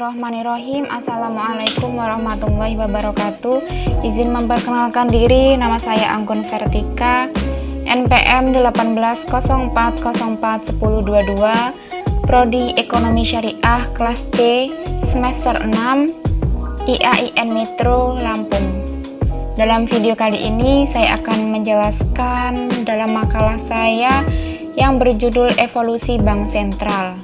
Bismillahirrahmanirrahim. Assalamualaikum warahmatullahi wabarakatuh. Izin memperkenalkan diri, nama saya Anggun Vertika, NPM 1804041022, Prodi Ekonomi Syariah kelas D, semester 6, IAIN Metro Lampung. Dalam video kali ini saya akan menjelaskan dalam makalah saya yang berjudul Evolusi Bank Sentral.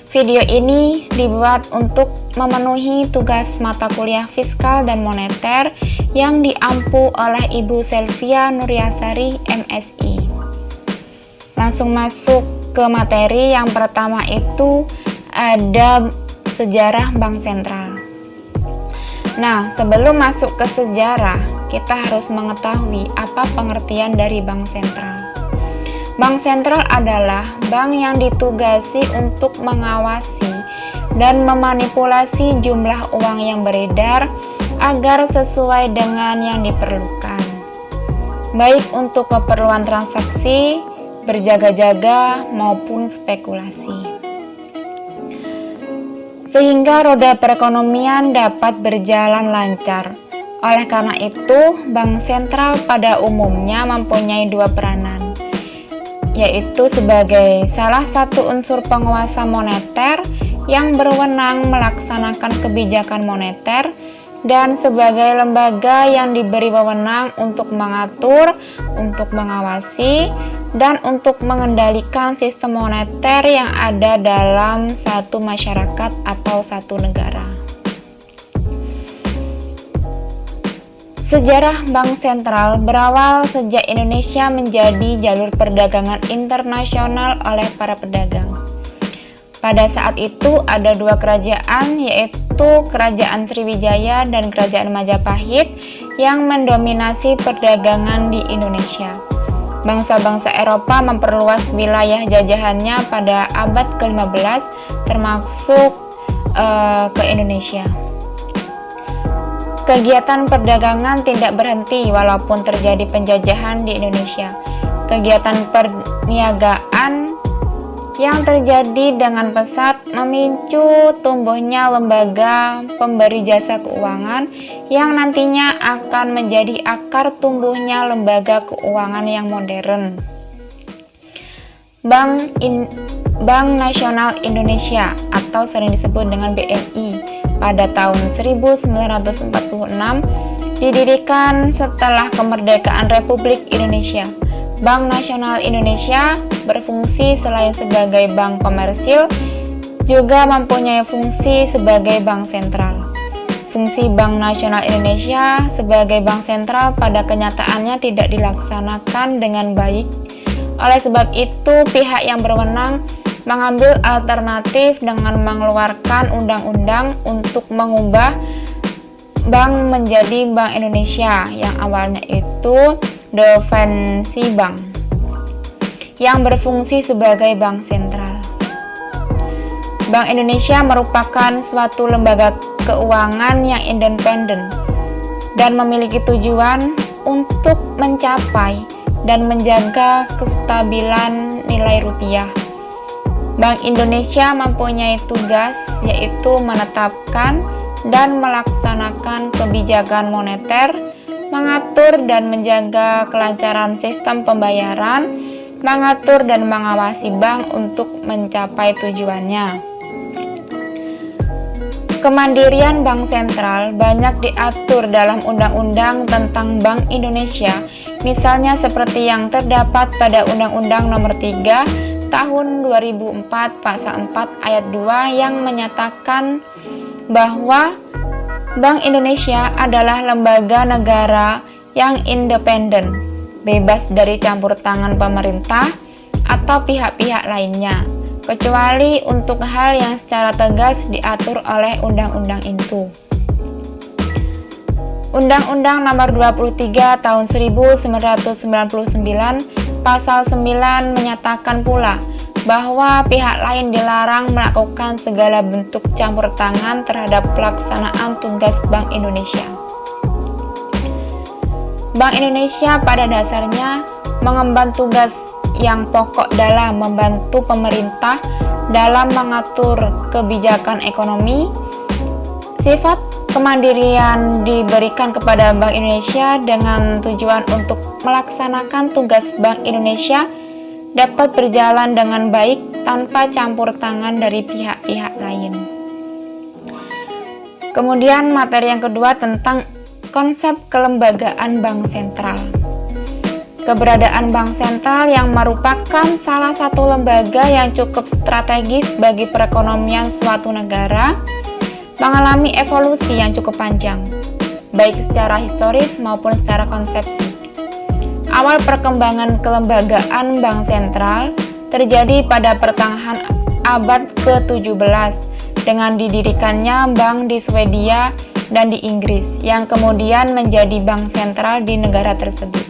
Video ini dibuat untuk memenuhi tugas mata kuliah fiskal dan moneter yang diampu oleh Ibu Selvia Nuryasari, MSI. Langsung masuk ke materi. Yang pertama itu ada sejarah Bank Sentral. Nah, sebelum masuk ke sejarah, kita harus mengetahui apa pengertian dari Bank Sentral. Bank sentral adalah bank yang ditugasi untuk mengawasi dan memanipulasi jumlah uang yang beredar agar sesuai dengan yang diperlukan, baik untuk keperluan transaksi, berjaga-jaga, maupun spekulasi. Sehingga roda perekonomian dapat berjalan lancar. Oleh karena itu, bank sentral pada umumnya mempunyai dua peranan, yaitu sebagai salah satu unsur penguasa moneter yang berwenang melaksanakan kebijakan moneter dan sebagai lembaga yang diberi wewenang untuk mengatur, untuk mengawasi, dan untuk mengendalikan sistem moneter yang ada dalam satu masyarakat atau satu negara. Sejarah Bank Sentral berawal sejak Indonesia menjadi jalur perdagangan internasional oleh para pedagang. Pada saat itu ada dua kerajaan, yaitu Kerajaan Sriwijaya dan Kerajaan Majapahit yang mendominasi perdagangan di Indonesia. Bangsa-bangsa Eropa memperluas wilayah jajahannya pada abad ke-15 termasuk ke Indonesia. Kegiatan perdagangan tidak berhenti walaupun terjadi penjajahan di Indonesia. Kegiatan perniagaan yang terjadi dengan pesat memicu tumbuhnya lembaga pemberi jasa keuangan yang nantinya akan menjadi akar tumbuhnya lembaga keuangan yang modern. Bank Nasional Indonesia atau sering disebut dengan BNI pada tahun 1946 didirikan setelah kemerdekaan Republik Indonesia. Bank Nasional Indonesia berfungsi selain sebagai bank komersil, juga mempunyai fungsi sebagai bank sentral. Fungsi Bank Nasional Indonesia sebagai bank sentral pada kenyataannya tidak dilaksanakan dengan baik. Oleh sebab itu, pihak yang berwenang mengambil alternatif dengan mengeluarkan undang-undang untuk mengubah bank menjadi Bank Indonesia yang awalnya itu Defensi Bank yang berfungsi sebagai bank sentral. Bank Indonesia merupakan suatu lembaga keuangan yang independen dan memiliki tujuan untuk mencapai dan menjaga kestabilan nilai rupiah. Bank Indonesia mempunyai tugas yaitu menetapkan dan melaksanakan kebijakan moneter, mengatur dan menjaga kelancaran sistem pembayaran, mengatur dan mengawasi bank untuk mencapai tujuannya. Kemandirian Bank Sentral banyak diatur dalam Undang-Undang tentang Bank Indonesia, misalnya seperti yang terdapat pada Undang-Undang Nomor 3 Tahun 2004 Pasal 4 Ayat 2 yang menyatakan bahwa Bank Indonesia adalah lembaga negara yang independen, bebas dari campur tangan pemerintah atau pihak-pihak lainnya, kecuali untuk hal yang secara tegas diatur oleh undang-undang itu. Undang-Undang Nomor 23 Tahun 1999 Pasal 9 menyatakan pula bahwa pihak lain dilarang melakukan segala bentuk campur tangan terhadap pelaksanaan tugas Bank Indonesia. Bank Indonesia pada dasarnya mengemban tugas yang pokok dalam membantu pemerintah dalam mengatur kebijakan ekonomi. Sifat kemandirian diberikan kepada Bank Indonesia dengan tujuan untuk melaksanakan tugas Bank Indonesia dapat berjalan dengan baik tanpa campur tangan dari pihak-pihak lain. Kemudian materi yang kedua tentang konsep kelembagaan Bank Sentral. Keberadaan Bank Sentral yang merupakan salah satu lembaga yang cukup strategis bagi perekonomian suatu negara mengalami evolusi yang cukup panjang, baik secara historis maupun secara konsepsi. Awal perkembangan kelembagaan Bank Sentral terjadi pada pertengahan abad ke-17 dengan didirikannya bank di Swedia dan di Inggris yang kemudian menjadi bank sentral di negara tersebut.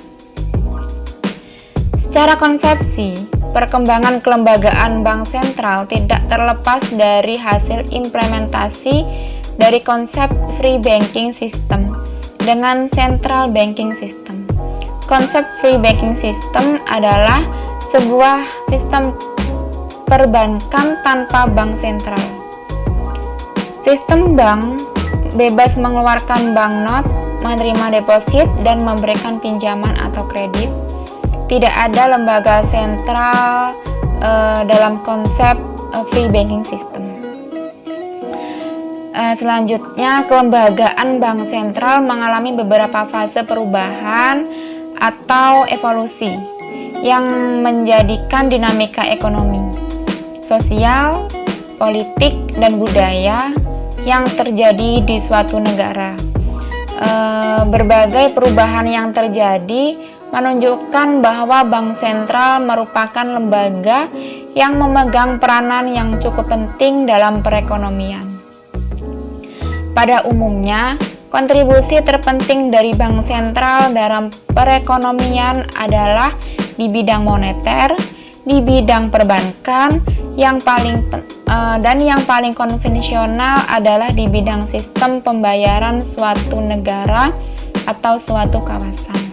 Secara konsepsi, perkembangan kelembagaan bank sentral tidak terlepas dari hasil implementasi dari konsep free banking system dengan central banking system. Konsep free banking system adalah sebuah sistem perbankan tanpa bank sentral. Sistem bank bebas mengeluarkan banknot, menerima deposit, dan memberikan pinjaman atau kredit. Tidak ada lembaga sentral dalam konsep free banking system. Selanjutnya, kelembagaan bank sentral mengalami beberapa fase perubahan atau evolusi yang menjadikan dinamika ekonomi, sosial, politik, dan budaya yang terjadi di suatu negara. Berbagai perubahan yang terjadi menunjukkan bahwa bank sentral merupakan lembaga yang memegang peranan yang cukup penting dalam perekonomian. Pada umumnya, kontribusi terpenting dari bank sentral dalam perekonomian adalah di bidang moneter, di bidang perbankan, yang paling konvensional adalah di bidang sistem pembayaran suatu negara atau suatu kawasan.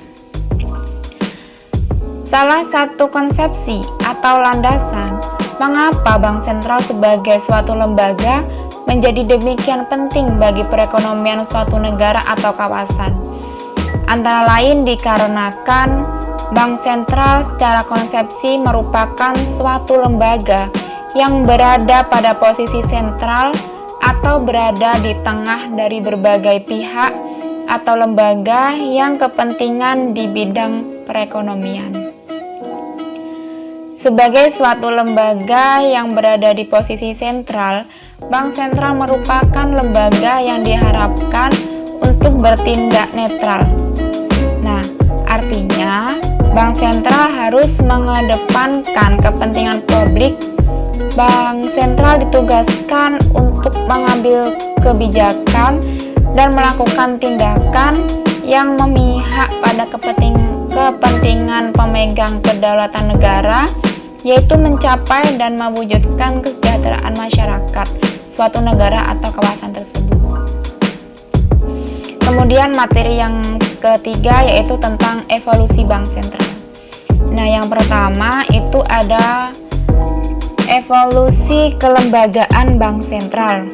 Salah satu konsepsi atau landasan mengapa bank sentral sebagai suatu lembaga menjadi demikian penting bagi perekonomian suatu negara atau kawasan. Antara lain dikarenakan bank sentral secara konsepsi merupakan suatu lembaga yang berada pada posisi sentral atau berada di tengah dari berbagai pihak atau lembaga yang kepentingan di bidang perekonomian. Sebagai suatu lembaga yang berada di posisi sentral, bank sentral merupakan lembaga yang diharapkan untuk bertindak netral. Nah, artinya bank sentral harus mengedepankan kepentingan publik. Bank sentral ditugaskan untuk mengambil kebijakan dan melakukan tindakan yang memihak pada kepentingan pemegang kedaulatan negara, yaitu mencapai dan mewujudkan kesejahteraan masyarakat suatu negara atau kawasan tersebut. Kemudian materi yang ketiga yaitu tentang evolusi bank sentral. Nah, yang pertama itu ada evolusi kelembagaan bank sentral.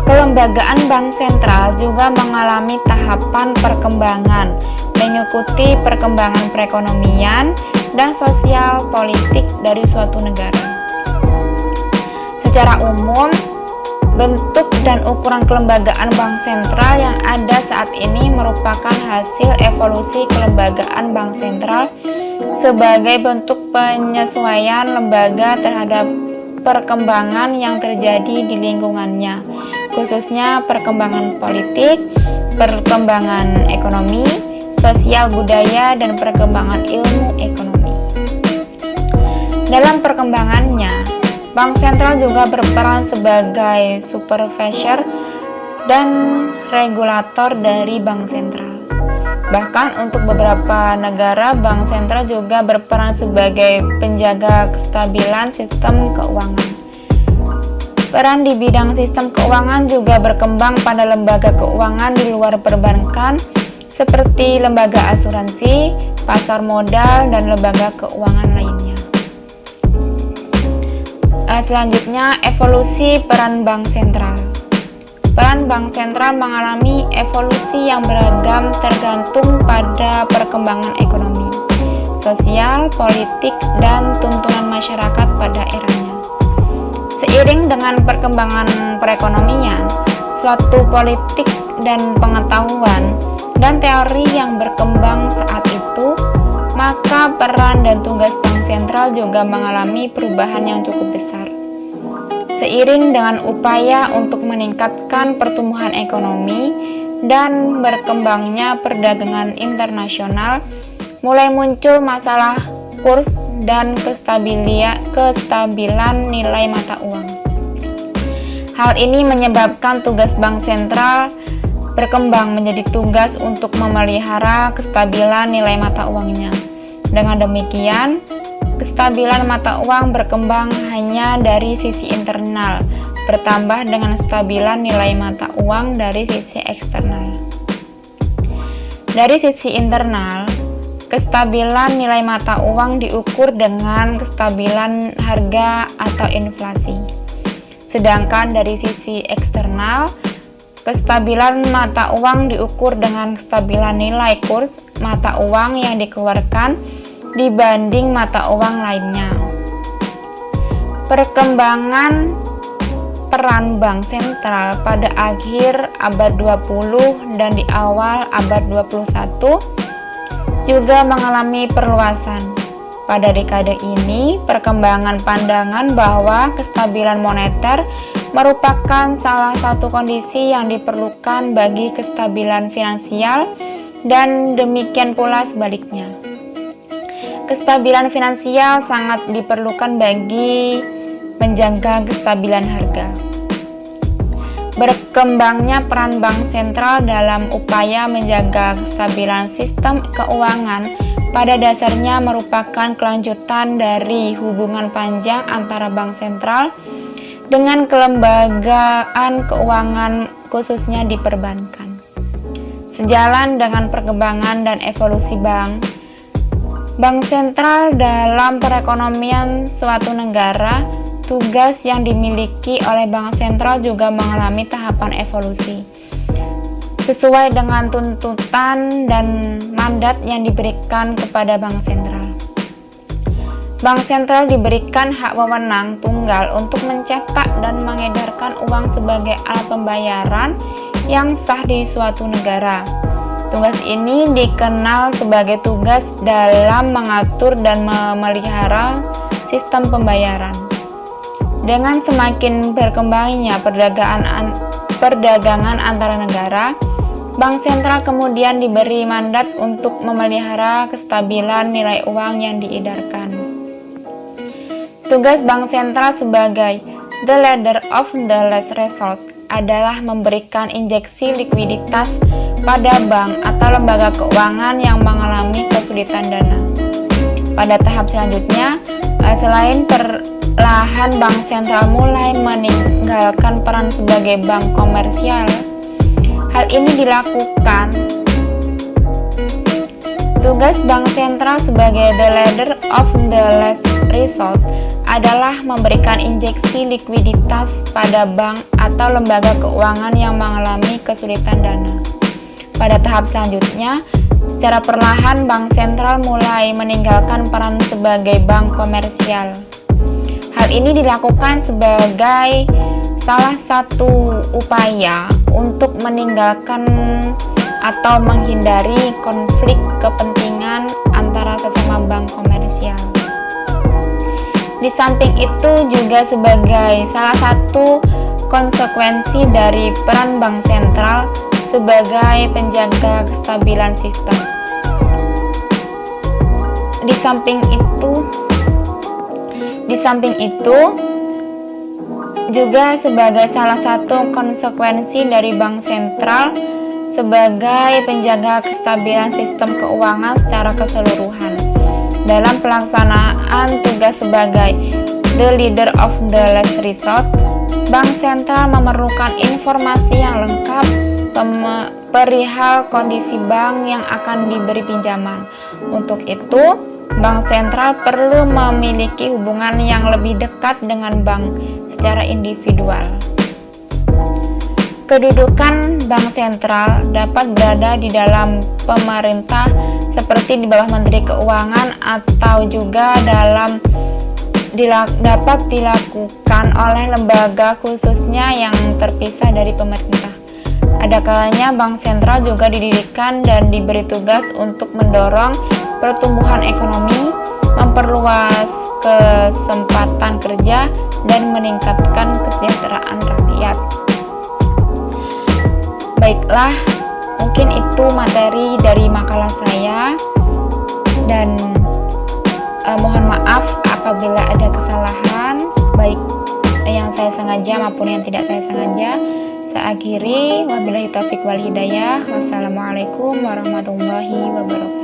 Kelembagaan bank sentral juga mengalami tahapan perkembangan, mengikuti perkembangan perekonomian dan sosial politik dari suatu negara. Secara umum, bentuk dan ukuran kelembagaan bank sentral yang ada saat ini merupakan hasil evolusi kelembagaan bank sentral sebagai bentuk penyesuaian lembaga terhadap perkembangan yang terjadi di lingkungannya, khususnya perkembangan politik, perkembangan ekonomi, sosial budaya, dan perkembangan ilmu ekonomi. Dalam perkembangannya, bank sentral juga berperan sebagai supervisor dan regulator dari bank sentral. Bahkan untuk beberapa negara, bank sentral juga berperan sebagai penjaga kestabilan sistem keuangan. Peran di bidang sistem keuangan juga berkembang pada lembaga keuangan di luar perbankan seperti lembaga asuransi, pasar modal, dan lembaga keuangan lainnya. Selanjutnya, evolusi peran bank sentral. Peran bank sentral mengalami evolusi yang beragam tergantung pada perkembangan ekonomi, sosial, politik, dan tuntunan masyarakat pada eranya. Seiring dengan perkembangan perekonomian, suatu politik dan pengetahuan dan teori yang berkembang saat itu, maka peran dan tugas bank sentral juga mengalami perubahan yang cukup besar. Seiring dengan upaya untuk meningkatkan pertumbuhan ekonomi dan berkembangnya perdagangan internasional, mulai muncul masalah kurs dan kestabilan nilai mata uang. Hal ini menyebabkan tugas bank sentral berkembang menjadi tugas untuk memelihara kestabilan nilai mata uangnya. Dengan demikian, kestabilan mata uang berkembang hanya dari sisi internal, bertambah dengan kestabilan nilai mata uang dari sisi eksternal. Dari sisi internal, kestabilan nilai mata uang diukur dengan kestabilan harga atau inflasi. Sedangkan dari sisi eksternal, kestabilan mata uang diukur dengan kestabilan nilai kurs mata uang yang dikeluarkan dibanding mata uang lainnya. Perkembangan peran bank sentral pada akhir abad 20 dan di awal abad 21 juga mengalami perluasan. Pada dekade ini, perkembangan pandangan bahwa kestabilan moneter merupakan salah satu kondisi yang diperlukan bagi kestabilan finansial dan demikian pula sebaliknya. Kestabilan finansial sangat diperlukan bagi menjaga kestabilan harga. Berkembangnya peran bank sentral dalam upaya menjaga kestabilan sistem keuangan pada dasarnya merupakan kelanjutan dari hubungan panjang antara bank sentral dengan kelembagaan keuangan khususnya di perbankan. Sejalan dengan perkembangan dan evolusi bank sentral dalam perekonomian suatu negara, tugas yang dimiliki oleh bank sentral juga mengalami tahapan evolusi. Sesuai dengan tuntutan dan mandat yang diberikan kepada bank sentral. Bank sentral diberikan hak wewenang tunggal untuk mencetak dan mengedarkan uang sebagai alat pembayaran yang sah di suatu negara. Tugas ini dikenal sebagai tugas dalam mengatur dan memelihara sistem pembayaran. Dengan semakin berkembangnya perdagangan antara negara, bank sentral kemudian diberi mandat untuk memelihara kestabilan nilai uang yang diedarkan. Tugas bank sentral sebagai the leader of the last resort adalah memberikan injeksi likuiditas pada bank atau lembaga keuangan yang mengalami kesulitan dana. Pada tahap selanjutnya, selain perlahan bank sentral mulai meninggalkan peran sebagai bank komersial, hal ini dilakukan. Tugas bank sentral sebagai the leader of the last resort adalah memberikan injeksi likuiditas pada bank atau lembaga keuangan yang mengalami kesulitan dana. Pada tahap selanjutnya, secara perlahan bank sentral mulai meninggalkan peran sebagai bank komersial. Hal ini dilakukan sebagai salah satu upaya untuk meninggalkan atau menghindari konflik kepentingan antara sesama bank komersial. Di samping itu juga sebagai salah satu konsekuensi dari peran bank sentral sebagai penjaga kestabilan sistem. Di samping itu juga sebagai salah satu konsekuensi dari bank sentral sebagai penjaga kestabilan sistem keuangan secara keseluruhan. Dalam pelaksanaan tugas sebagai the leader of the last resort, bank sentral memerlukan informasi yang lengkap perihal kondisi bank yang akan diberi pinjaman. Untuk itu, bank sentral perlu memiliki hubungan yang lebih dekat dengan bank secara individual. Kedudukan bank sentral dapat berada di dalam pemerintah seperti di bawah Menteri Keuangan atau juga dapat dilakukan oleh lembaga khususnya yang terpisah dari pemerintah. Ada kalanya bank sentral juga didirikan dan diberi tugas untuk mendorong pertumbuhan ekonomi, memperluas kesempatan kerja, dan meningkatkan kesejahteraan rakyat. Baiklah, mungkin itu materi dari makalah saya, dan mohon maaf apabila ada kesalahan, baik yang saya sengaja maupun yang tidak saya sengaja. Saya akhiri, wabillahi taufiq wal hidayah. Wassalamualaikum warahmatullahi wabarakatuh.